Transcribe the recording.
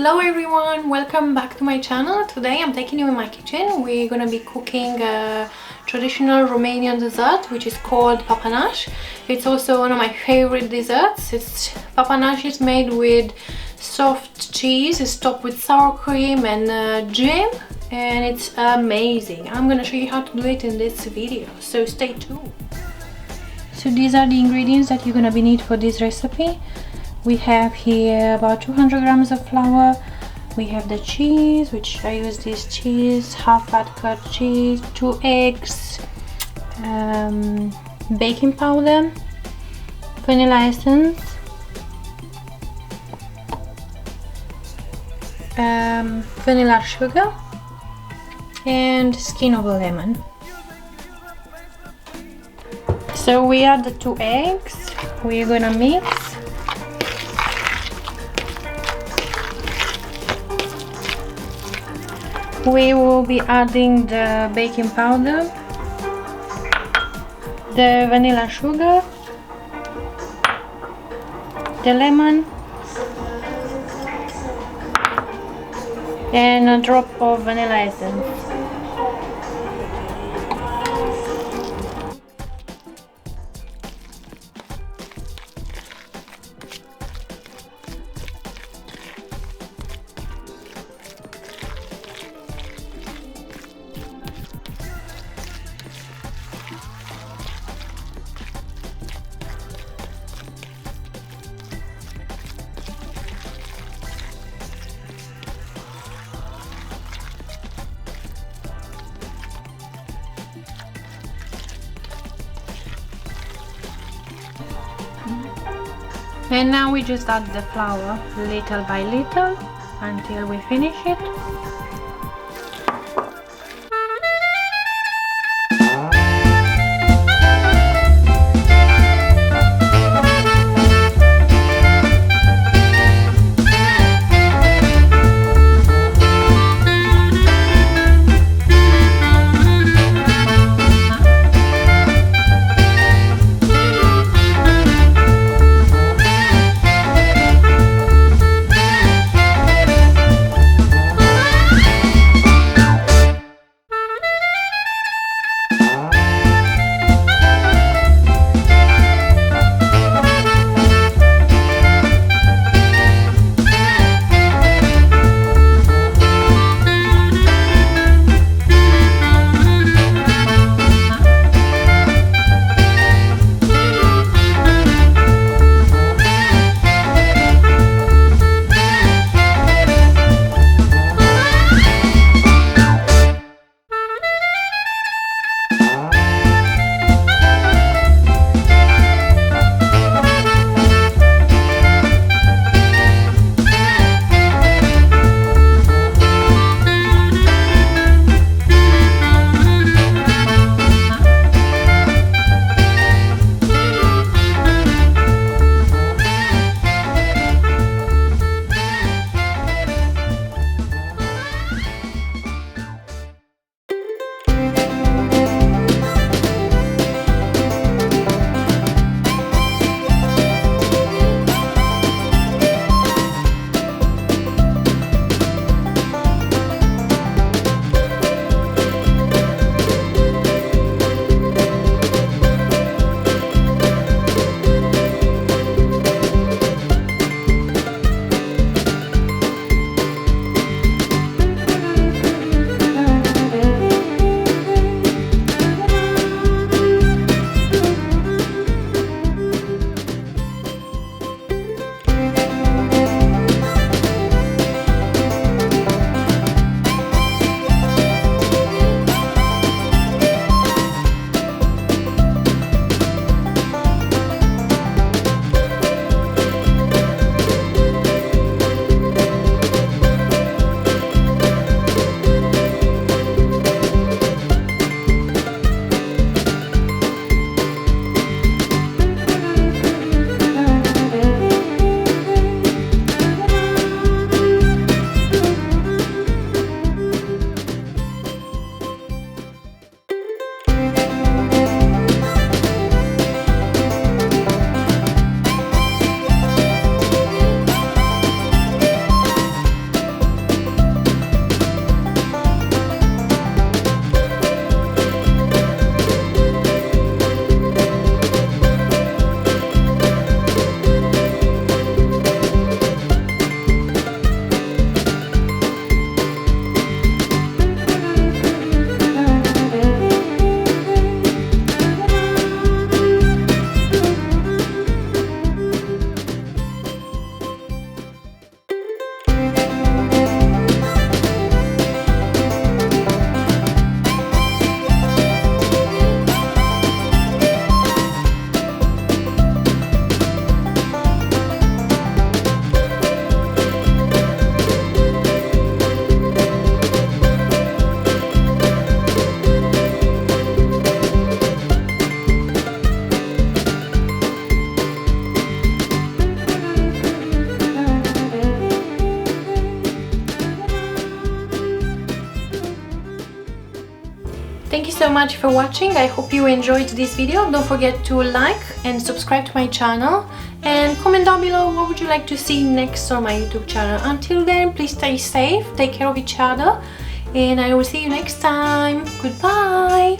Hello everyone, welcome back to my channel. Today I'm taking you in my kitchen. We're gonna be cooking a traditional Romanian dessert which is called PAPANASI. It's also one of my favorite desserts. PAPANASI is made with soft cheese. It's topped with sour cream and jam, and it's amazing. I'm gonna show you how to do it in this video, so stay tuned. So these are the ingredients that you're gonna need for this recipe. We have here about 200 grams of flour. We have the cheese, which I use this cheese, half fat cut cheese, 2 eggs, baking powder, vanilla essence, vanilla sugar, and skin of a lemon. So we add the 2 eggs. We're gonna mix. We will be adding the baking powder, the vanilla sugar, the lemon, and a drop of vanilla essence. And now we just add the flour little by little until we finish it. Thank you so much for watching. I hope you enjoyed this video. Don't forget to like and subscribe to my channel, and comment down below what would you like to see next on my YouTube channel. Until then, please stay safe, take care of each other, and I will see you next time. Goodbye.